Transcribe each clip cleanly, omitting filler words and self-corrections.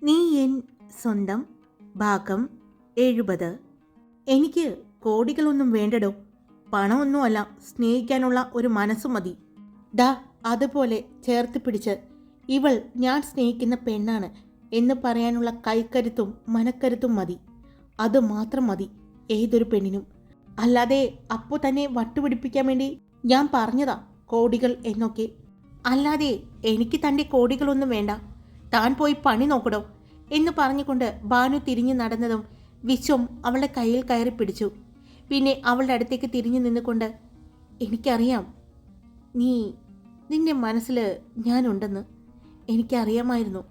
നീ എൻ സ്വന്തം ഭാഗം 70. എനിക്ക് കോടികളൊന്നും വേണ്ടടോ, പണമൊന്നുമല്ല, സ്നേഹിക്കാനുള്ള ഒരു മനസ്സു മതി. ദാ അതുപോലെ ചേർത്ത് പിടിച്ച് ഇവൾ ഞാൻ സ്നേഹിക്കുന്ന പെണ്ണാണ് എന്ന് പറയാനുള്ള കൈക്കരുത്തും മനക്കരുത്തും മതി. അത് മാത്രം മതി ഏതൊരു പെണ്ണിനും. അല്ലാതെ അപ്പോൾ തന്നെ വട്ടുപിടിപ്പിക്കാൻ വേണ്ടി ഞാൻ പറഞ്ഞതാ കോടികൾ എന്നൊക്കെ. അല്ലാതെ എനിക്ക് തൻ്റെ കോടികളൊന്നും വേണ്ട, താൻ പോയി പണി നോക്കടോ എന്ന് പറഞ്ഞുകൊണ്ട് ഭാനു തിരിഞ്ഞു നടന്നതും വിശ്വം അവളുടെ കയ്യിൽ കയറി പിടിച്ചു. പിന്നെ അവളുടെ അടുത്തേക്ക് തിരിഞ്ഞു നിന്നുകൊണ്ട്, എനിക്കറിയാം നിന്റെ മനസ്സിൽ ഞാനുണ്ടെന്ന് എനിക്കറിയാമായിരുന്നു.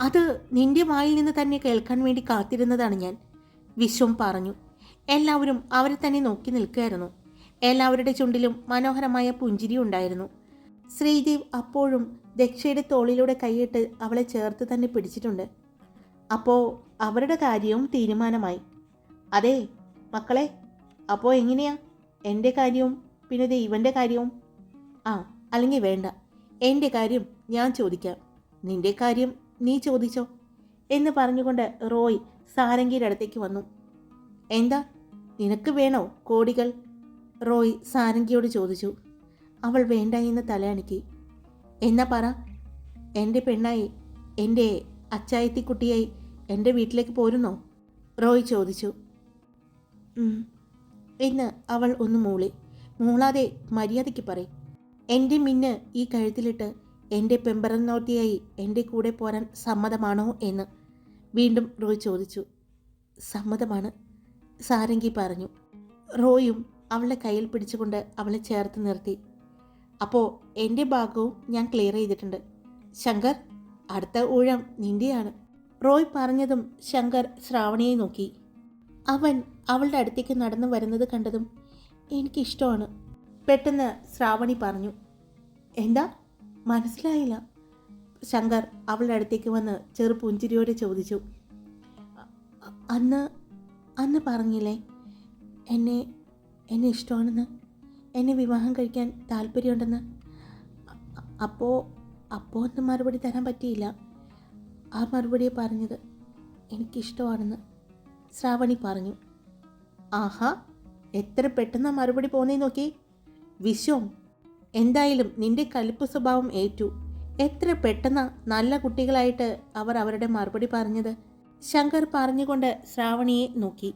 അത് നിന്റെ വായിൽ നിന്ന് തന്നെ കേൾക്കാൻ വേണ്ടി കാത്തിരുന്നതാണ് ഞാൻ, വിശ്വം പറഞ്ഞു. എല്ലാവരും അവരെ തന്നെ നോക്കി നിൽക്കുകയായിരുന്നു. എല്ലാവരുടെ ചുണ്ടിലും മനോഹരമായ പുഞ്ചിരി ഉണ്ടായിരുന്നു. ശ്രീദേവ് അപ്പോഴും ദക്ഷയുടെ തോളിലൂടെ കൈയിട്ട് അവളെ ചേർത്ത് തന്നെ പിടിച്ചിട്ടുണ്ട്. അപ്പോൾ അവരുടെ കാര്യവും തീരുമാനമായി. അതെ മക്കളെ, അപ്പോൾ എങ്ങനെയാ എൻ്റെ കാര്യവും പിന്നെ ഇവൻ്റെ കാര്യവും? അല്ലെങ്കിൽ വേണ്ട, എൻ്റെ കാര്യം ഞാൻ ചോദിക്കാം, നിൻ്റെ കാര്യം നീ ചോദിച്ചോ എന്ന് പറഞ്ഞുകൊണ്ട് റോയ് സാരംഗിയുടെ അടുത്തേക്ക് വന്നു. എന്താ നിനക്ക് വേണോ കോടികൾ? റോയ് സാരംഗിയോട് ചോദിച്ചു. അവൾ വേണ്ട എന്ന് തലയണക്കി. എന്നാ പറ, എൻ്റെ പെണ്ണായി, എൻ്റെ അച്ചായത്തിക്കുട്ടിയായി എൻ്റെ വീട്ടിലേക്ക് പോരുന്നോ? റോയ് ചോദിച്ചു. എന്ന് അവൾ ഒന്ന് മൂളി. മൂളാതെ മര്യാദയ്ക്ക് പറയും, എൻ്റെ മിന്ന് ഈ കഴുത്തിലിട്ട് എൻ്റെ പെമ്പറന്നോട്ടിയായി എൻ്റെ കൂടെ പോരാൻ സമ്മതമാണോ എന്ന് വീണ്ടും റോയ് ചോദിച്ചു. സമ്മതമാണ്, സാരംഗി പറഞ്ഞു. റോയും അവളുടെ കയ്യിൽ പിടിച്ചുകൊണ്ട് അവളെ ചേർത്ത് നിർത്തി. അപ്പോൾ എൻ്റെ ഭാഗവും ഞാൻ ക്ലിയർ ചെയ്തിട്ടുണ്ട്. ശങ്കർ, അടുത്ത ഊഴം നിൻ്റെയാണ്. റോയ് പറഞ്ഞതും ശങ്കർ ശ്രാവണിയെ നോക്കി. അവൻ അവളുടെ അടുത്തേക്ക് നടന്നു വരുന്നത് കണ്ടതും എനിക്കിഷ്ടമാണ്, പെട്ടെന്ന് ശ്രാവണി പറഞ്ഞു. എന്താ മനസ്സിലായില്ല? ശങ്കർ അവളുടെ അടുത്തേക്ക് വന്ന് ചെറു പുഞ്ചിരിയോടെ ചോദിച്ചു. അന്ന് പറഞ്ഞില്ലേ എന്നെ ഇഷ്ടമാണെന്ന്, എന്നെ വിവാഹം കഴിക്കാൻ താല്പര്യമുണ്ടെന്ന്. അപ്പോൾ ഒന്നും മറുപടി തരാൻ പറ്റിയില്ല. ആ മറുപടിയെ പറഞ്ഞത് എനിക്കിഷ്ടമാണെന്ന് ശ്രാവണി പറഞ്ഞു. ആഹാ, എത്ര പെട്ടെന്ന് മറുപടി പോന്നേ നോക്കി. വിശ്വം, എന്തായാലും നിന്റെ കലിപ്പ് സ്വഭാവം ഏറ്റു. എത്ര പെട്ടെന്ന് നല്ല കുട്ടികളായിട്ട് അവർ അവരുടെ മറുപടി പറഞ്ഞത്. ശങ്കർ പറഞ്ഞുകൊണ്ട് ശ്രാവണിയെ നോക്കി.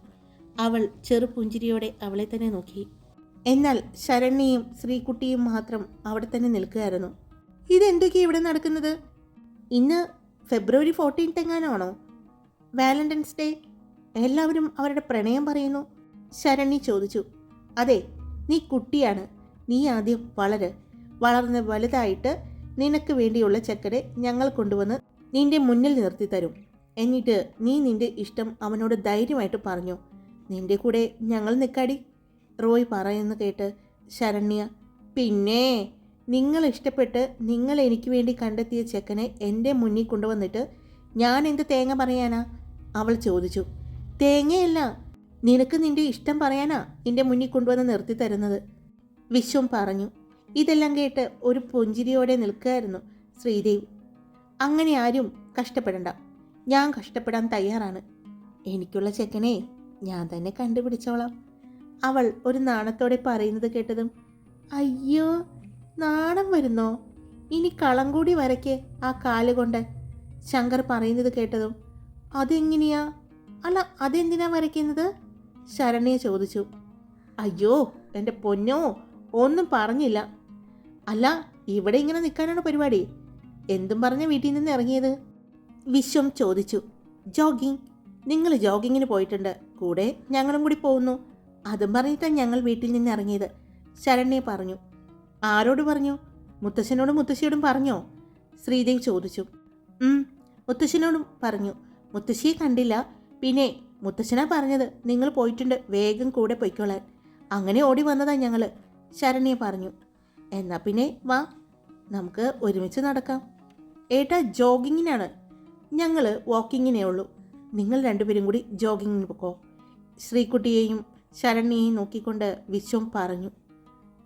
അവൾ ചെറുപുഞ്ചിരിയോടെ അവളെ തന്നെ നോക്കി. എന്നാൽ ശരണ്യയും ശ്രീകുട്ടിയും മാത്രം അവിടെ തന്നെ നിൽക്കുകയായിരുന്നു. ഇതെന്തൊക്കെയാണ് ഇവിടെ നടക്കുന്നത്? ഇന്ന് ഫെബ്രുവരി 14 എങ്ങാനാണോ? Valentine's day. എല്ലാവരും അവരുടെ പ്രണയം പറയുന്നു. ശരണ്യ ചോദിച്ചു. അതെ, നീ കുട്ടിയാണ്. നീ ആദ്യം വളർന്ന് വലുതായിട്ട് നിനക്ക് വേണ്ടിയുള്ള ചക്കരെ ഞങ്ങൾ കൊണ്ടുവന്ന് നിന്റെ മുന്നിൽ നിർത്തി തരും. എന്നിട്ട് നീ നിന്റെ ഇഷ്ടം അവനോട് ധൈര്യമായിട്ട് പറഞ്ഞു. നിന്റെ കൂടെ ഞങ്ങൾ നിൽക്കാടി. റോയ് പറയുന്നു കേട്ട് ശരണ്യ, പിന്നെ നിങ്ങൾ ഇഷ്ടപ്പെട്ട് നിങ്ങൾ എനിക്ക് വേണ്ടി കണ്ടെത്തിയ ചെക്കനെ എൻ്റെ മുന്നിൽ കൊണ്ടുവന്നിട്ട് ഞാൻ എന്ത് തേങ്ങ പറയാനാ? അവൾ ചോദിച്ചു. തേങ്ങയല്ല, നിനക്ക് നിന്റെ ഇഷ്ടം പറയാനാ എൻ്റെ മുന്നിൽ കൊണ്ടുവന്ന് നിർത്തി തരുന്നത്, വിശ്വം പറഞ്ഞു. ഇതെല്ലാം കേട്ട് ഒരു പുഞ്ചിരിയോടെ നിൽക്കുകയായിരുന്നു ശ്രീദേവ്. അങ്ങനെ ആരും കഷ്ടപ്പെടണ്ട, ഞാൻ കഷ്ടപ്പെടാൻ തയ്യാറാണ്. എനിക്കുള്ള ചെക്കനെ ഞാൻ തന്നെ കണ്ടുപിടിച്ചോളാം. അവൾ ഒരു നാണത്തോടെ പറയുന്നത് കേട്ടതും, അയ്യോ നാണം വരുന്നോ? ഇനി കളം കൂടി വരയ്ക്ക് ആ കാലുകൊണ്ട്. ശങ്കർ പറയുന്നത് കേട്ടതും, അതെങ്ങനെയാ? അല്ല, അതെന്തിനാ വരയ്ക്കുന്നത്? ശരണ്യ ചോദിച്ചു. അയ്യോ എൻ്റെ പൊന്നോ, ഒന്നും പറഞ്ഞില്ല. അല്ല, ഇവിടെ ഇങ്ങനെ നിൽക്കാനാണ് പരിപാടി? എന്തും പറഞ്ഞ വീട്ടിൽ നിന്ന് ഇറങ്ങിയത്? വിശ്വം ചോദിച്ചു. ജോഗിങ്. നിങ്ങൾ ജോഗിങ്ങിന് പോയിട്ടുണ്ട്, കൂടെ ഞങ്ങളും കൂടി പോകുന്നു. അതും പറഞ്ഞിട്ടാണ് ഞങ്ങൾ വീട്ടിൽ നിന്ന് ഇറങ്ങിയത്, ശരണ്യ പറഞ്ഞു. ആരോട് പറഞ്ഞു? മുത്തശ്ശനോടും മുത്തശ്ശിയോടും പറഞ്ഞോ? ശ്രീദേവ് ചോദിച്ചു. മുത്തശ്ശനോടും പറഞ്ഞു. മുത്തശ്ശിയെ കണ്ടില്ല. പിന്നെ മുത്തശ്ശനാ പറഞ്ഞത് നിങ്ങൾ പോയിട്ടുണ്ട്, വേഗം കൂടെ പൊയ്ക്കോളാൻ. അങ്ങനെ ഓടി വന്നതാ ഞങ്ങൾ, ശരണ്യ പറഞ്ഞു. എന്നാൽ പിന്നെ വാ, നമുക്ക് ഒരുമിച്ച് നടക്കാം. ഏട്ടാ ജോഗിങ്ങിനാണ്, ഞങ്ങൾ വാക്കിങ്ങിനേ ഉള്ളൂ. നിങ്ങൾ രണ്ടുപേരും കൂടി ജോഗിങ്ങിന് പോക്കോ, ശ്രീകുട്ടിയെയും ശരണ്യയെയും നോക്കിക്കൊണ്ട് വിശ്വം പറഞ്ഞു.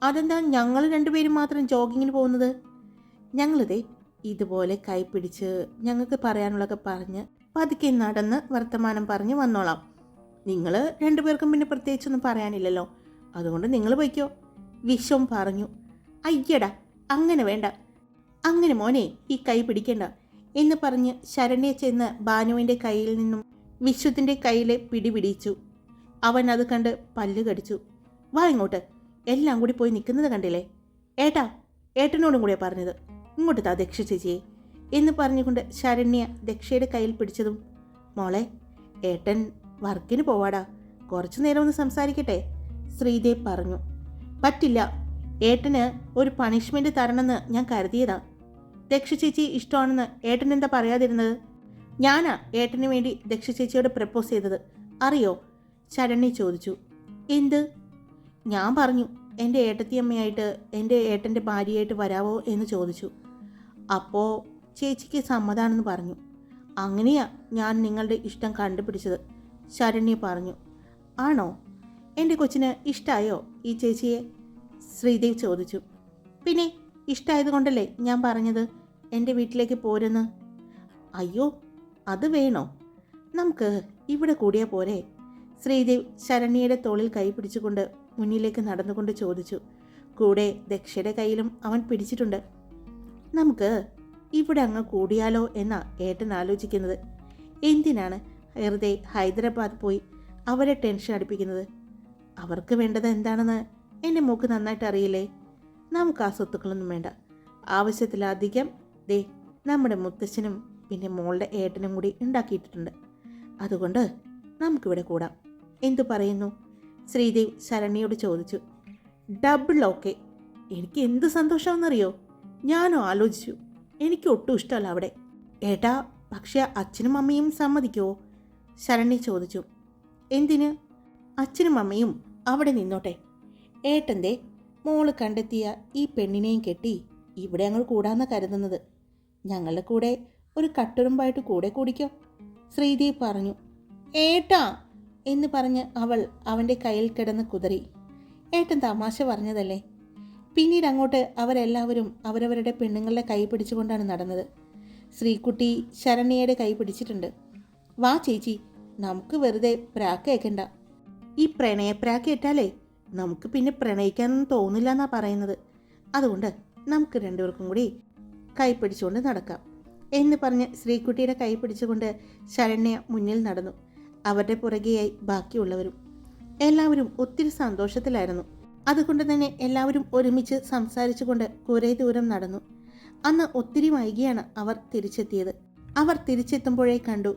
അതെന്താ ഞങ്ങൾ രണ്ടുപേരും മാത്രം ജോഗിങ്ങിന് പോകുന്നത്? ഞങ്ങളിതേ ഇതുപോലെ കൈപ്പിടിച്ച് ഞങ്ങൾക്ക് പറയാനുള്ളതൊക്കെ പറഞ്ഞ് പതുക്കെ നടന്ന് വർത്തമാനം പറഞ്ഞ് വന്നോളാം. നിങ്ങൾ രണ്ടുപേർക്കും പിന്നെ പ്രത്യേകിച്ചൊന്നും പറയാനില്ലല്ലോ, അതുകൊണ്ട് നിങ്ങൾ പോയിക്കോ, വിശ്വം പറഞ്ഞു. അയ്യടാ, അങ്ങനെ വേണ്ട, അങ്ങനെ മോനെ ഈ കൈ പിടിക്കണ്ട എന്ന് പറഞ്ഞ് ശരണ്യ ചെന്ന് ഭാനുവിൻ്റെ കയ്യിൽ നിന്നും വിശ്വത്തിൻ്റെ കയ്യിലെ പിടിപിടിച്ചു. അവൻ അത് കണ്ട് പല്ല് കടിച്ചു. വാ ഇങ്ങോട്ട്, എല്ലാം കൂടി പോയി നിൽക്കുന്നത് കണ്ടില്ലേ? ഏട്ടാ, ഏട്ടനോടും കൂടിയാ പറഞ്ഞത്, ഇങ്ങോട്ട് താ ദക്ഷ ചേച്ചിയെ എന്ന് പറഞ്ഞുകൊണ്ട് ശരണ്യ ദക്ഷയുടെ കയ്യിൽ പിടിച്ചതും, മോളെ ഏട്ടൻ വർക്കിന് പോവാടാ, കുറച്ചു നേരം ഒന്ന് സംസാരിക്കട്ടെ, ശ്രീദേവ് പറഞ്ഞു. പറ്റില്ല, ഏട്ടന് ഒരു പണിഷ്മെൻ്റ് തരണമെന്ന് ഞാൻ കരുതിയതാ. ദക്ഷ ചേച്ചി ഇഷ്ടമാണെന്ന് ഏട്ടൻ എന്താ പറയാതിരുന്നത്? ഞാനാ ഏട്ടന് വേണ്ടി ദക്ഷ ചേച്ചിയോട് പ്രപ്പോസ് ചെയ്തത്, അറിയോ? ശരണ്യ ചോദിച്ചു. എന്ത്? ഞാൻ പറഞ്ഞു എൻ്റെ ഏട്ടത്തിയമ്മയായിട്ട് എൻ്റെ ഏട്ടൻ്റെ ഭാര്യയായിട്ട് വരാവോ എന്ന് ചോദിച്ചു. അപ്പോൾ ചേച്ചിക്ക് സമ്മതാണെന്ന് പറഞ്ഞു. അങ്ങനെയാ ഞാൻ നിങ്ങളുടെ ഇഷ്ടം കണ്ടുപിടിച്ചത്, ശരണ്യ പറഞ്ഞു. ആണോ? എൻ്റെ കൊച്ചിന് ഇഷ്ടമായോ ഈ ചേച്ചിയെ? ശ്രീദേവ് ചോദിച്ചു. പിന്നെ ഇഷ്ടമായതുകൊണ്ടല്ലേ ഞാൻ പറഞ്ഞത് എൻ്റെ വീട്ടിലേക്ക് പോരെന്ന്. അയ്യോ, അത് വേണോ? നമുക്ക് ഇവിടെ കൂടിയാൽ പോരെ? ശ്രീദേവ് ശരണ്യയുടെ തോളിൽ കൈ പിടിച്ചുകൊണ്ട് മുന്നിലേക്ക് നടന്നുകൊണ്ട് ചോദിച്ചു. കൂടെ ദക്ഷയുടെ കയ്യിലും അവൻ പിടിച്ചിട്ടുണ്ട്. നമുക്ക് ഇവിടെ അങ്ങ് കൂടിയാലോ എന്നാ ഏട്ടൻ ആലോചിക്കുന്നത്. എന്തിനാണ് വെറുതെ ഹൈദരാബാദ് പോയി അവരെ ടെൻഷൻ അടുപ്പിക്കുന്നത്? അവർക്ക് വേണ്ടത് എന്താണെന്ന് എൻ്റെ മോക്ക് നന്നായിട്ട് അറിയില്ലേ? നമുക്ക് ആ സ്വത്തുക്കളൊന്നും വേണ്ട, ആവശ്യത്തിലധികം ദേ നമ്മുടെ മുത്തച്ഛനും പിന്നെ മോളുടെ ഏട്ടനും കൂടി ഉണ്ടാക്കിയിട്ടുണ്ട്. അതുകൊണ്ട് നമുക്കിവിടെ കൂടാം, എന്തു പറയുന്നു? ശ്രീദേവ് ശരണ്യയോട് ചോദിച്ചു. Double okay. എനിക്ക് എന്ത് സന്തോഷമെന്നറിയോ? ഞാനോ ആലോചിച്ചു, എനിക്ക് ഒട്ടും ഇഷ്ടമല്ല അവിടെ. ഏട്ടാ, പക്ഷേ അച്ഛനും അമ്മയും സമ്മതിക്കുമോ? ശരണ്യ ചോദിച്ചു. എന്തിന്? അച്ഛനും അമ്മയും അവിടെ നിന്നോട്ടെ. ഏട്ടൻ്റെ മോള് കണ്ടെത്തിയ ഈ പെണ്ണിനെയും കെട്ടി ഇവിടെ ഞങ്ങൾ കൂടാന്ന് കരുതുന്നത്. ഞങ്ങളുടെ കൂടെ ഒരു കട്ടുറുമ്പായിട്ട് കൂടെ കൂടിക്കോ, ശ്രീദേവ് പറഞ്ഞു. ഏട്ടാ എന്ന് പറഞ്ഞ് അവൾ അവൻ്റെ കയ്യിൽ കിടന്ന് കുതറി. ഏട്ടൻ തമാശ പറഞ്ഞതല്ലേ. പിന്നീട് അങ്ങോട്ട് അവരെല്ലാവരും അവരവരുടെ പെണ്ണുങ്ങളുടെ കൈ പിടിച്ചുകൊണ്ടാണ് നടന്നത്. ശ്രീകുട്ടി ശരണ്യയുടെ കൈ പിടിച്ചിട്ടുണ്ട്. വാ ചേച്ചി, നമുക്ക് വെറുതെ പ്രാക്കേക്കണ്ട. ഈ പ്രണയപ്രാക്കേറ്റാലേ നമുക്ക് പിന്നെ പ്രണയിക്കാനൊന്നും തോന്നില്ല എന്നാ പറയുന്നത്. അതുകൊണ്ട് നമുക്ക് രണ്ടുപേർക്കും കൂടി കൈ പിടിച്ചുകൊണ്ട് നടക്കാം എന്ന് പറഞ്ഞ് ശ്രീകുട്ടിയുടെ കൈ പിടിച്ചുകൊണ്ട് ശരണ്യ മുന്നിൽ നടന്നു. അവരുടെ പുറകെയായി ബാക്കിയുള്ളവരും. എല്ലാവരും ഒത്തിരി സന്തോഷത്തിലായിരുന്നു. അതുകൊണ്ട് തന്നെ എല്ലാവരും ഒരുമിച്ച് സംസാരിച്ചുകൊണ്ട് കുറേ ദൂരം നടന്നു. അന്ന് ഒത്തിരി വൈകിയാണ് അവർ തിരിച്ചെത്തിയത്. അവർ തിരിച്ചെത്തുമ്പോഴേ കണ്ടു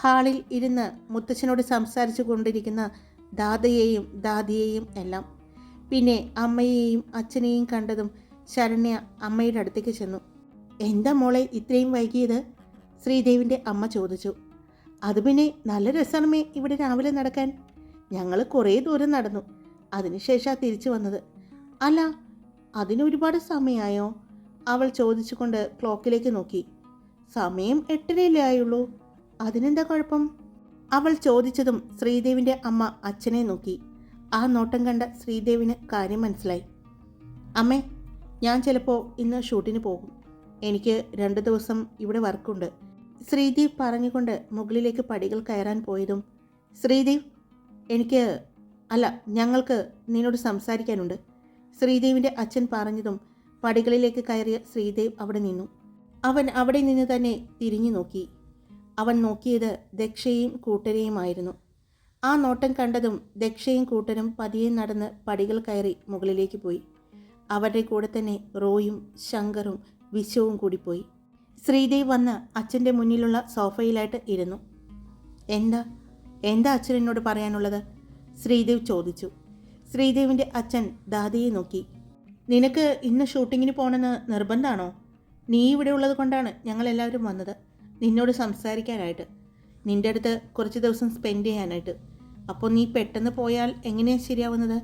ഹാളിൽ ഇരുന്ന് മുത്തച്ഛനോട് സംസാരിച്ചു കൊണ്ടിരിക്കുന്ന ദാദയെയും ദാദിയെയും എല്ലാം. പിന്നെ അമ്മയെയും അച്ഛനെയും കണ്ടതും ശരണ്യ അമ്മയുടെ അടുത്തേക്ക് ചെന്നു. എന്താ മോളെ ഇത്രയും വൈകിയത്? ശ്രീദേവിൻ്റെ അമ്മ ചോദിച്ചു. അത് പിന്നെ നല്ല രസമേ ഇവിടെ രാവിലെ നടക്കാൻ. ഞങ്ങൾ കുറേ ദൂരം നടന്നു, അതിനുശേഷം തിരിച്ചു വന്നത്. അല്ല, അതിനൊരുപാട് സമയമായോ? അവൾ ചോദിച്ചുകൊണ്ട് ക്ലോക്കിലേക്ക് നോക്കി. സമയം 8:30 ആയുള്ളൂ, അതിനെന്താ കുഴപ്പം? അവൾ ചോദിച്ചതും ശ്രീദേവിൻ്റെ അമ്മ അച്ഛനെ നോക്കി. ആ നോട്ടം കണ്ട ശ്രീദേവിന് കാര്യം മനസ്സിലായി. അമ്മേ, ഞാൻ ചിലപ്പോൾ ഇന്ന് ഷൂട്ടിന് പോകും, എനിക്ക് 2 ദിവസം ഇവിടെ വർക്കുണ്ട്, ശ്രീദേവ് പറഞ്ഞുകൊണ്ട് മുകളിലേക്ക് പടികൾ കയറാൻ പോയതും, ശ്രീദേവ് ഞങ്ങൾക്ക് നിന്നോട് സംസാരിക്കാനുണ്ട്, ശ്രീദേവിൻ്റെ അച്ഛൻ പറഞ്ഞതും പടികളിലേക്ക് കയറിയ ശ്രീദേവ് അവിടെ നിന്നു. അവൻ അവിടെ നിന്ന് തന്നെ തിരിഞ്ഞു നോക്കി. അവൻ നോക്കിയത് ദക്ഷയും കൂട്ടരെയുമായിരുന്നു. ആ നോട്ടം കണ്ടതും ദക്ഷയും കൂട്ടരും പതിയെ നടന്ന് പടികൾ കയറി മുകളിലേക്ക് പോയി. അവരുടെ കൂടെ തന്നെ റോയും ശങ്കറും വിശ്വവും കൂടി പോയി. ശ്രീദേവ് വന്ന് അച്ഛൻ്റെ മുന്നിലുള്ള സോഫയിലായിട്ട് ഇരുന്നു. എന്താ അച്ഛൻ എന്നോട് പറയാനുള്ളത്? ശ്രീദേവ് ചോദിച്ചു. ശ്രീദേവിൻ്റെ അച്ഛൻ ദാദിയെ നോക്കി. നിനക്ക് ഇന്ന് ഷൂട്ടിങ്ങിന് പോകണമെന്ന് നിർബന്ധമാണോ? നീ ഇവിടെ ഉള്ളത് കൊണ്ടാണ് ഞങ്ങളെല്ലാവരും വന്നത്, നിന്നോട് സംസാരിക്കാനായിട്ട്, നിൻ്റെ അടുത്ത് കുറച്ച് ദിവസം സ്പെൻഡ് ചെയ്യാനായിട്ട്. അപ്പോൾ നീ പെട്ടെന്ന് പോയാൽ എങ്ങനെയാണ് ശരിയാവുന്നത്?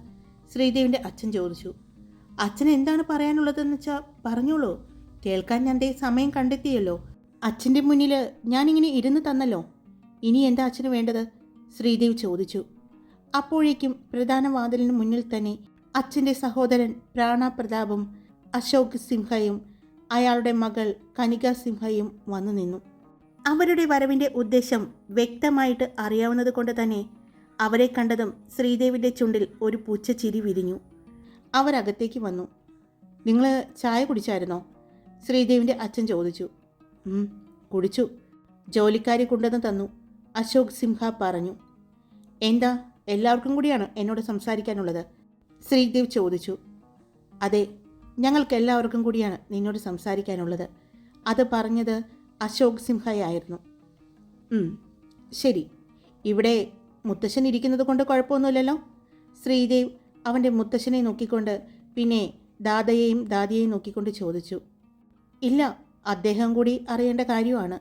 ശ്രീദേവിൻ്റെ അച്ഛൻ ചോദിച്ചു. അച്ഛൻ എന്താണ് പറയാനുള്ളതെന്ന് വെച്ചാൽ പറഞ്ഞോളൂ, കേൾക്കാൻ ഞാൻ സമയം കണ്ടെത്തിയല്ലോ. അച്ഛൻ്റെ മുന്നിൽ ഞാനിങ്ങനെ ഇരുന്ന് തന്നല്ലോ, ഇനി എന്താ അച്ഛന് വേണ്ടത്? ശ്രീദേവ് ചോദിച്ചു. അപ്പോഴേക്കും പ്രധാന വാതിലിന് മുന്നിൽ തന്നെ അച്ഛൻ്റെ സഹോദരൻ പ്രാണ പ്രതാപും അശോക് സിംഹയും അയാളുടെ മകൾ കനിക സിംഹയും വന്നു നിന്നു. അവരുടെ വരവിൻ്റെ ഉദ്ദേശം വ്യക്തമായിട്ട് അറിയാവുന്നത് കൊണ്ട് തന്നെ അവരെ കണ്ടതും ശ്രീദേവിൻ്റെ ചുണ്ടിൽ ഒരു പുച്ഛച്ചിരി വിരിഞ്ഞു. അവരകത്തേക്ക് വന്നു. നിങ്ങൾ ചായ കുടിച്ചായിരുന്നോ? ശ്രീദേവിൻ്റെ അച്ഛൻ ചോദിച്ചു. കുടിച്ചു. ജോലിക്കാരി കൊണ്ടുവന്ന് തന്നു, അശോക് സിംഹ പറഞ്ഞു. എന്താ, എല്ലാവർക്കും കൂടിയാണ് എന്നോട് സംസാരിക്കാനുള്ളത്? ശ്രീദേവ് ചോദിച്ചു. അതെ, ഞങ്ങൾക്ക് എല്ലാവർക്കും കൂടിയാണ് നിന്നോട് സംസാരിക്കാനുള്ളത്. അത് പറഞ്ഞത് അശോക് സിംഹയായിരുന്നു. ശരി, ഇവിടെ മുത്തശ്ശൻ ഇരിക്കുന്നത് കൊണ്ട് കുഴപ്പമൊന്നുമില്ലല്ലോ? ശ്രീദേവ് അവൻ്റെ മുത്തശ്ശനെ നോക്കിക്കൊണ്ട് പിന്നെ ദാദയെയും ദാദിയെയും നോക്കിക്കൊണ്ട് ചോദിച്ചു. ഇല്ല, അദ്ദേഹം കൂടി അറിയേണ്ട കാര്യമാണ്,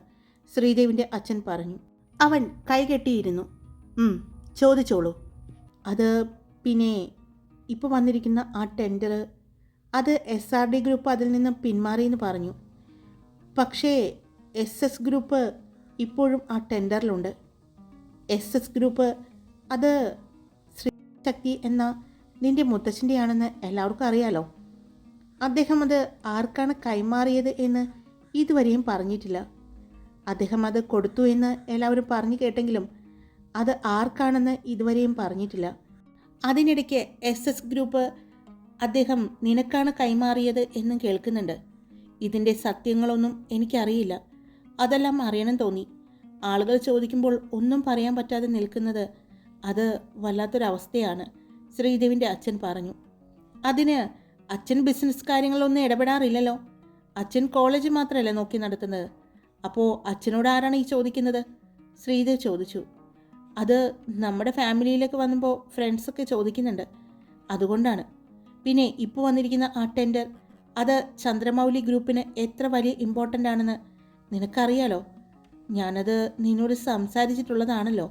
ശ്രീദേവിൻ്റെ അച്ഛൻ പറഞ്ഞു. അവൻ കൈകെട്ടിയിരുന്നു. ചോദിച്ചോളൂ. അത് പിന്നെ ഇപ്പോൾ വന്നിരിക്കുന്ന ആ ടെൻഡർ, അത് SRD ഗ്രൂപ്പ് അതിൽ നിന്ന് പിന്മാറിയെന്ന് പറഞ്ഞു. പക്ഷേ SS ഗ്രൂപ്പ് ഇപ്പോഴും ആ ടെൻഡറിലുണ്ട്. SS ഗ്രൂപ്പ് അത് ശ്രീശക്തി എന്ന നിൻ്റെ മുത്തച്ഛൻ്റെയാണെന്ന് എല്ലാവർക്കും അറിയാലോ. അദ്ദേഹം അത് ആർക്കാണ് കൈമാറിയത് എന്ന് ഇതുവരെയും പറഞ്ഞിട്ടില്ല. അദ്ദേഹം അത് കൊടുത്തു എന്ന് എല്ലാവരും പറഞ്ഞു കേട്ടെങ്കിലും അത് ആർക്കാണെന്ന് ഇതുവരെയും പറഞ്ഞിട്ടില്ല. അതിനിടയ്ക്ക് SS ഗ്രൂപ്പ് അദ്ദേഹം നിനക്കാണ് കൈമാറിയത് എന്നും കേൾക്കുന്നുണ്ട്. ഇതിൻ്റെ സത്യങ്ങളൊന്നും എനിക്കറിയില്ല. അതെല്ലാം അറിയണം തോന്നി. ആളുകൾ ചോദിക്കുമ്പോൾ ഒന്നും പറയാൻ പറ്റാതെ നിൽക്കുന്നത് അത് വല്ലാത്തൊരവസ്ഥയാണ്, ശ്രീദേവിൻ്റെ അച്ഛൻ പറഞ്ഞു. അതിന് അച്ഛൻ ബിസിനസ് കാര്യങ്ങളൊന്നും ഇടപെടാറില്ലല്ലോ. അച്ഛൻ കോളേജ് മാത്രമല്ല നോക്കി നടത്തുന്നത്. അപ്പോൾ അച്ഛനോട് ആരാണ് ഈ ചോദിക്കുന്നത്? ശ്രീദേവ് ചോദിച്ചു. അത് നമ്മുടെ ഫാമിലിയിലേക്ക് വന്നപ്പോൾ ഫ്രണ്ട്സൊക്കെ ചോദിക്കുന്നുണ്ട്, അതുകൊണ്ടാണ്. പിന്നെ ഇപ്പോൾ വന്നിരിക്കുന്ന ആ ടെൻഡർ, അത് ചന്ദ്രമൗലി ഗ്രൂപ്പിന് എത്ര വലിയ ഇമ്പോർട്ടൻ്റ് ആണെന്ന് നിനക്കറിയാലോ. ഞാനത് നിന്നോട് സംസാരിച്ചിട്ടുള്ളതാണല്ലോ.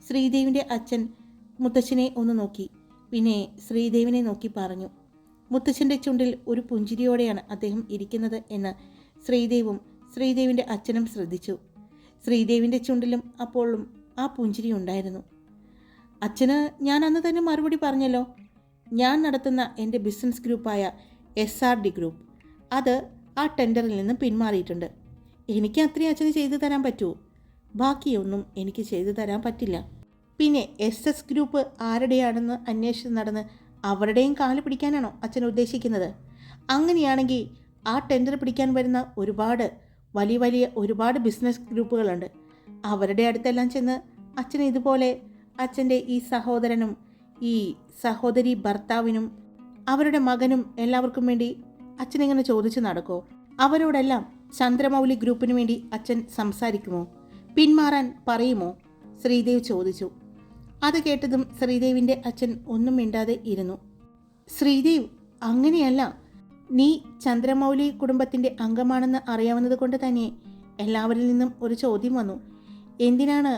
ശ്രീദേവിൻ്റെ അച്ഛൻ മുത്തച്ഛനെ ഒന്ന് നോക്കി പിന്നെ ശ്രീദേവിനെ നോക്കി പറഞ്ഞു. മുത്തച്ഛൻ്റെ ചുണ്ടിൽ ഒരു പുഞ്ചിരിയോടെയാണ് അദ്ദേഹം ഇരിക്കുന്നത് എന്ന് ശ്രീദേവും ശ്രീദേവിൻ്റെ അച്ഛനും ശ്രദ്ധിച്ചു. ശ്രീദേവിൻ്റെ ചുണ്ടിലും അപ്പോഴും ആ പുഞ്ചിരി ഉണ്ടായിരുന്നു. അച്ഛന് ഞാൻ അന്ന് തന്നെ മറുപടി പറഞ്ഞല്ലോ. ഞാൻ നടത്തുന്ന എൻ്റെ ബിസിനസ് ഗ്രൂപ്പായ SRD ഗ്രൂപ്പ് അത് ആ ടെൻഡറിൽ നിന്ന് പിന്മാറിയിട്ടുണ്ട്. എനിക്ക് അത്രയും അച്ഛന് ചെയ്തു തരാൻ പറ്റുമോ? ബാക്കിയൊന്നും എനിക്ക് ചെയ്തു തരാൻ പറ്റില്ല. പിന്നെ SS ഗ്രൂപ്പ് ആരുടെയാണെന്ന് അന്വേഷിച്ച് നടന്ന് അവരുടെയും കാല് പിടിക്കാനാണോ അച്ഛൻ ഉദ്ദേശിക്കുന്നത്? അങ്ങനെയാണെങ്കിൽ ആ ടെൻഡർ പിടിക്കാൻ വരുന്ന ഒരുപാട് ബിസിനസ് ഗ്രൂപ്പുകളുണ്ട്. അവരുടെ അടുത്തെല്ലാം ചെന്ന് അച്ഛൻ ഇതുപോലെ അച്ഛൻ്റെ ഈ സഹോദരനും ഈ സഹോദരി ഭർത്താവിനും അവരുടെ മകനും എല്ലാവർക്കും വേണ്ടി അച്ഛനെങ്ങനെ ചോദിച്ചു നടക്കോ? അവരോടെല്ലാം ചന്ദ്രമൗലി ഗ്രൂപ്പിന് വേണ്ടി അച്ഛൻ സംസാരിക്കുമോ? പിന്മാറാൻ പറയുമോ? ശ്രീദേവ് ചോദിച്ചു. അത് കേട്ടതും ശ്രീദേവിൻ്റെ അച്ഛൻ ഒന്നും മിണ്ടാതെ ഇരുന്നു. ശ്രീദേവ്, അങ്ങനെയല്ല. നീ ചന്ദ്രമൗലി കുടുംബത്തിൻ്റെ അംഗമാണെന്ന് അറിയാവുന്നത് കൊണ്ട് തന്നെ എല്ലാവരിൽ നിന്നും ഒരു ചോദ്യം വന്നു. എന്തിനാണ്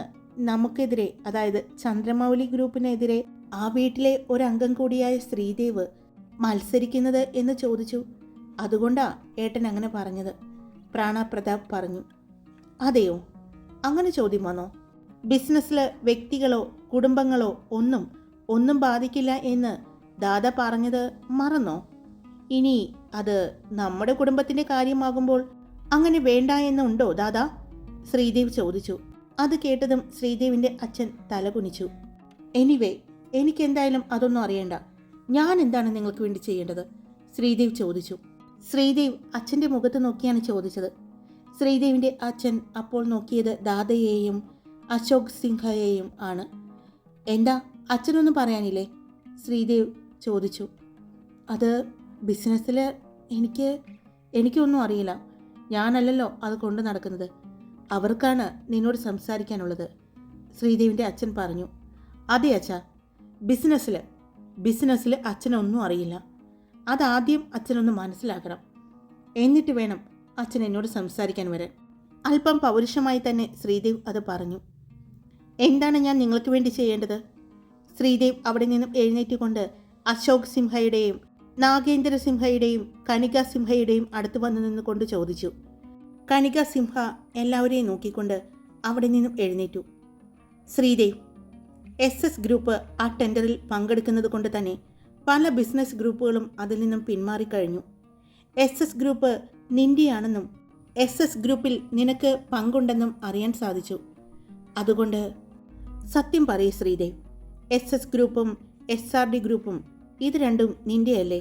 നമുക്കെതിരെ, അതായത് ചന്ദ്രമൗലി ഗ്രൂപ്പിനെതിരെ ആ വീട്ടിലെ ഒരംഗം കൂടിയായ ശ്രീദേവ് മത്സരിക്കുന്നത് എന്ന് ചോദിച്ചു. അതുകൊണ്ടാ ഏട്ടൻ അങ്ങനെ പറഞ്ഞത്, പ്രാണ പ്രതാപ് പറഞ്ഞു. അതെയോ, അങ്ങനെ ചോദ്യം വന്നോ? ബിസിനസ്സിൽ വ്യക്തികളോ കുടുംബങ്ങളോ ഒന്നും ബാധിക്കില്ല എന്ന് ദാദ പറഞ്ഞത് മറന്നോ? ഇനി അത് നമ്മുടെ കുടുംബത്തിൻ്റെ കാര്യമാകുമ്പോൾ അങ്ങനെ വേണ്ട എന്നുണ്ടോ ദാദാ? ശ്രീദേവ് ചോദിച്ചു. അത് കേട്ടതും ശ്രീദേവിൻ്റെ അച്ഛൻ തലകുനിച്ചു. എനിവേ, എനിക്കെന്തായാലും അതൊന്നും അറിയണ്ട. ഞാൻ എന്താണ് നിങ്ങൾക്ക് വേണ്ടി ചെയ്യേണ്ടത്? ശ്രീദേവ് ചോദിച്ചു. ശ്രീദേവ് അച്ഛൻ്റെ മുഖത്ത് നോക്കിയാണ് ചോദിച്ചത്. ശ്രീദേവിൻ്റെ അച്ഛൻ അപ്പോൾ നോക്കിയത് ദാദയെയും അശോക് സിംഹയെയും ആണ്. എന്താ, അച്ഛനൊന്നും പറയാനില്ലേ? ശ്രീദേവ് ചോദിച്ചു. അത് ബിസിനസ്സിൽ എനിക്കൊന്നും അറിയില്ല. ഞാനല്ലല്ലോ അത് കൊണ്ടു നടക്കുന്നത്. അവർക്കാണ് നിന്നോട് സംസാരിക്കാനുള്ളത്, ശ്രീദേവിൻ്റെ അച്ഛൻ പറഞ്ഞു. അതെ അച്ഛാ, ബിസിനസ്സിൽ അച്ഛനൊന്നും അറിയില്ല. അതാദ്യം അച്ഛനൊന്ന് മനസ്സിലാക്കണം. എന്നിട്ട് വേണം അച്ഛൻ എന്നോട് സംസാരിക്കാൻ വരാൻ. അല്പം പൗരുഷമായി തന്നെ ശ്രീദേവ് അത് പറഞ്ഞു. എന്താണ് ഞാൻ നിങ്ങൾക്ക് വേണ്ടി ചെയ്യേണ്ടത്? ശ്രീദേവ് അവിടെ നിന്നും എഴുന്നേറ്റുകൊണ്ട് അശോക് സിംഹയുടെയും നാഗേന്ദ്ര സിംഹയുടെയും കനിക സിംഹയുടെയും അടുത്ത് വന്നു നിന്നുകൊണ്ട് ചോദിച്ചു. കനിക സിംഹ എല്ലാവരെയും നോക്കിക്കൊണ്ട് അവിടെ നിന്നും എഴുന്നേറ്റു. ശ്രീദേവ്, SS ഗ്രൂപ്പ് ആ ടെൻഡറിൽ പങ്കെടുക്കുന്നത് കൊണ്ട് തന്നെ പല ബിസിനസ് ഗ്രൂപ്പുകളും അതിൽ നിന്നും പിന്മാറിക്കഴിഞ്ഞു. SS ഗ്രൂപ്പ് നിൻ്റെയാണെന്നും SS ഗ്രൂപ്പിൽ നിനക്ക് പങ്കുണ്ടെന്നും അറിയാൻ സാധിച്ചു. അതുകൊണ്ട് സത്യം പറയൂ ശ്രീദേവ്, SS ഗ്രൂപ്പും SRD ഗ്രൂപ്പും ഇത് രണ്ടും നിൻ്റെയല്ലേ?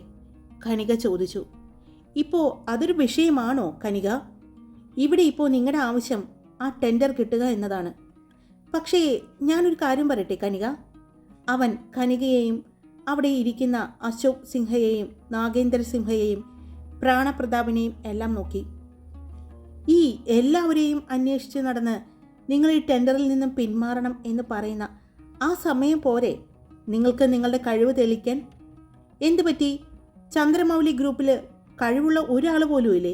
കനിക ചോദിച്ചു. ഇപ്പോൾ അതൊരു വിഷയമാണോ കനിക? ഇവിടെ ഇപ്പോൾ നിങ്ങളുടെ ആവശ്യം ആ ടെൻഡർ കിട്ടുക എന്നതാണ്. പക്ഷേ ഞാനൊരു കാര്യം പറയട്ടെ കനിക. അവൻ കനികയെയും അവിടെ ഇരിക്കുന്ന അശോക് സിൻഹയെയും നാഗേന്ദ്ര സിൻഹയെയും പ്രാണപ്രതാപിനെയും എല്ലാം നോക്കി. ഈ എല്ലാവരെയും അന്വേഷിച്ച് നടന്ന് നിങ്ങൾ ഈ ടെൻഡറിൽ നിന്നും പിന്മാറണം എന്ന് പറയുന്ന ആ സമയം പോരെ നിങ്ങൾക്ക് നിങ്ങളുടെ കഴിവ് തെളിയിക്കാൻ? എന്തു പറ്റി? ചന്ദ്രമൗലി ഗ്രൂപ്പിൽ കഴിവുള്ള ഒരാൾ പോലും ഇല്ലേ?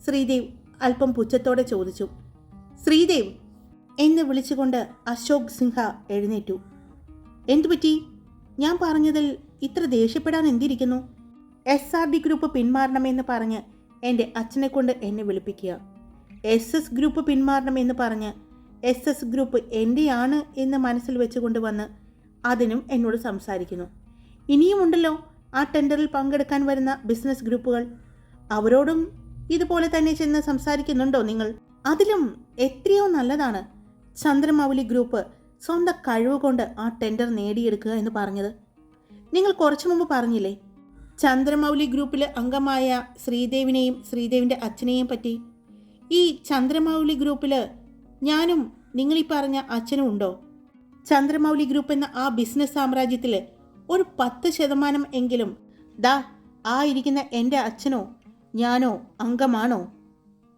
ശ്രീദേവ് അല്പം പുച്ഛത്തോടെ ചോദിച്ചു. ശ്രീദേവ് എന്ന് വിളിച്ചുകൊണ്ട് അശോക് സിൻഹ എഴുന്നേറ്റു. എന്തുപറ്റി? ഞാൻ പറഞ്ഞതിൽ ഇത്ര ദേഷ്യപ്പെടാൻ എന്തിരിക്കുന്നു? SRD ഗ്രൂപ്പ് പിന്മാറണമെന്ന് പറഞ്ഞ് എൻ്റെ അച്ഛനെ കൊണ്ട് എന്നെ വിളിപ്പിക്കുക. SS ഗ്രൂപ്പ് പിന്മാറണമെന്ന് പറഞ്ഞ് SS ഗ്രൂപ്പ് എൻ്റെയാണ് എന്ന് മനസ്സിൽ വെച്ചുകൊണ്ട് വന്ന് അതിനും എന്നോട് സംസാരിക്കുന്നു. ഇനിയുമുണ്ടല്ലോ ആ ടെൻഡറിൽ പങ്കെടുക്കാൻ വരുന്ന ബിസിനസ് ഗ്രൂപ്പുകൾ. അവരോടും ഇതുപോലെ തന്നെ ചെന്ന് സംസാരിക്കുന്നുണ്ടോ നിങ്ങൾ? അതിലും എത്രയോ നല്ലതാണ് ചന്ദ്രമൗലി ഗ്രൂപ്പ് സ്വന്തം കഴിവ് കൊണ്ട് ആ ടെൻഡർ നേടിയെടുക്കുക എന്ന് പറഞ്ഞത്. നിങ്ങൾ കുറച്ചു മുമ്പ് പറഞ്ഞില്ലേ ചന്ദ്രമൗലി ഗ്രൂപ്പിൽ അംഗമായ ശ്രീദേവിനെയും ശ്രീദേവിൻ്റെ അച്ഛനെയും പറ്റി? ഈ ചന്ദ്രമൗലി ഗ്രൂപ്പിൽ ഞാനും നിങ്ങളീ പറഞ്ഞ അച്ഛനും ഉണ്ടോ? ചന്ദ്രമൗലി ഗ്രൂപ്പ് എന്ന ആ ബിസിനസ് സാമ്രാജ്യത്തിൽ ഒരു 10% എങ്കിലും ദാ ആ ഇരിക്കുന്ന എൻ്റെ അച്ഛനോ ഞാനോ അംഗമാണോ?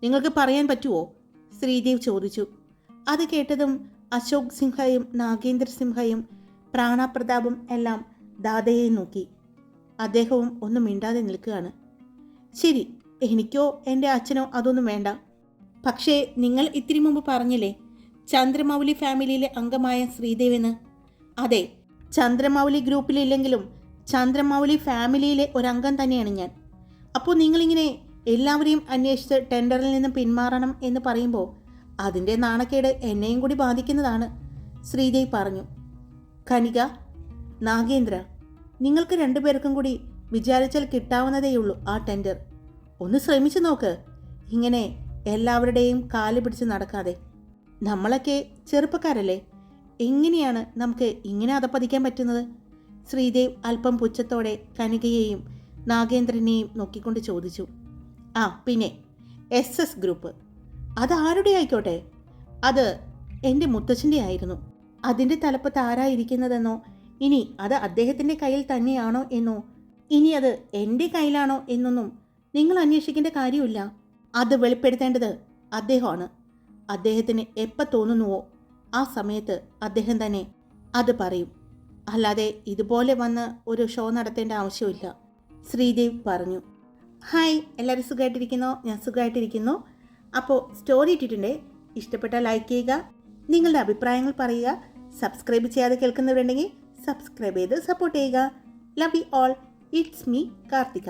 നിങ്ങൾക്ക് പറയാൻ പറ്റുമോ? ശ്രീദേവ് ചോദിച്ചു. അത് കേട്ടതും അശോക് സിൻഹയും നാഗേന്ദ്ര സിൻഹയും പ്രാണപ്രതാപും എല്ലാം ദാദയെ നോക്കി. അദ്ദേഹവും ഒന്നും മിണ്ടാതെ നിൽക്കുകയാണ്. ശരി, എനിക്കോ എൻ്റെ അച്ഛനോ അതൊന്നും വേണ്ട. പക്ഷേ നിങ്ങൾ ഇത്തിരി മുമ്പ് പറഞ്ഞില്ലേ ചന്ദ്രമൗലി ഫാമിലിയിലെ അംഗമായ ശ്രീദേവെന്ന്? അതെ, ചന്ദ്രമൗലി ഗ്രൂപ്പിലില്ലെങ്കിലും ചന്ദ്രമൗലി ഫാമിലിയിലെ ഒരംഗം തന്നെയാണ് ഞാൻ. അപ്പോൾ നിങ്ങളിങ്ങനെ എല്ലാവരെയും അന്വേഷിച്ച് ടെൻഡറിൽ നിന്നും പിന്മാറണം എന്ന് പറയുമ്പോൾ അതിൻ്റെ നാണക്കേട് എന്നെയും കൂടി ബാധിക്കുന്നതാണ്, ശ്രീദേവ് പറഞ്ഞു. കനിക, നാഗേന്ദ്ര, നിങ്ങൾക്ക് രണ്ടുപേർക്കും കൂടി വിചാരിച്ചാൽ കിട്ടാവുന്നതേയുള്ളൂ ആ ടെൻഡർ. ഒന്ന് ശ്രമിച്ചു നോക്ക്, ഇങ്ങനെ എല്ലാവരുടെയും കാല് പിടിച്ച് നടക്കാതെ. നമ്മളൊക്കെ ചെറുപ്പക്കാരല്ലേ, എങ്ങനെയാണ് നമുക്ക് ഇങ്ങനെ അധപ്പതിക്കാൻ പറ്റുന്നത്? ശ്രീദേവ് അല്പം പുച്ഛത്തോടെ കനികയെയും നാഗേന്ദ്രനെയും നോക്കിക്കൊണ്ട് ചോദിച്ചു. ആ പിന്നെ SS ഗ്രൂപ്പ് അതാരുടെ ആയിക്കോട്ടെ, അത് എൻ്റെ മുത്തച്ഛൻ്റെ ആയിരുന്നു. അതിൻ്റെ തലപ്പത്ത് ആരായിരിക്കുന്നതെന്നോ ഇനി അത് അദ്ദേഹത്തിൻ്റെ കയ്യിൽ തന്നെയാണോ എന്നോ ഇനി അത് എൻ്റെ കയ്യിലാണോ എന്നൊന്നും നിങ്ങൾ അന്വേഷിക്കേണ്ട കാര്യമില്ല. അത് വെളിപ്പെടുത്തേണ്ടത് അദ്ദേഹമാണ്. അദ്ദേഹത്തിന് എപ്പോൾ തോന്നുന്നുവോ ആ സമയത്ത് അദ്ദേഹം തന്നെ അത് പറയും. അല്ലാതെ ഇതുപോലെ വന്ന് ഒരു ഷോ നടത്തേണ്ട ആവശ്യമില്ല, ശ്രീദേവ് പറഞ്ഞു. ഹായ്, എല്ലാവരും സുഖമായിട്ടിരിക്കുന്നോ? ഞാൻ സുഖമായിട്ടിരിക്കുന്നു. അപ്പോൾ സ്റ്റോറി ഇട്ടിട്ടുണ്ട്, ഇഷ്ടപ്പെട്ടാൽ ലൈക്ക് ചെയ്യുക, നിങ്ങളുടെ അഭിപ്രായങ്ങൾ പറയുക. സബ്സ്ക്രൈബ് ചെയ്യാതെ കേൾക്കുന്നവരുണ്ടെങ്കിൽ സബ്സ്ക്രൈബ് ചെയ്ത് സപ്പോർട്ട് ചെയ്യുക. Love you all. It's me Karthika.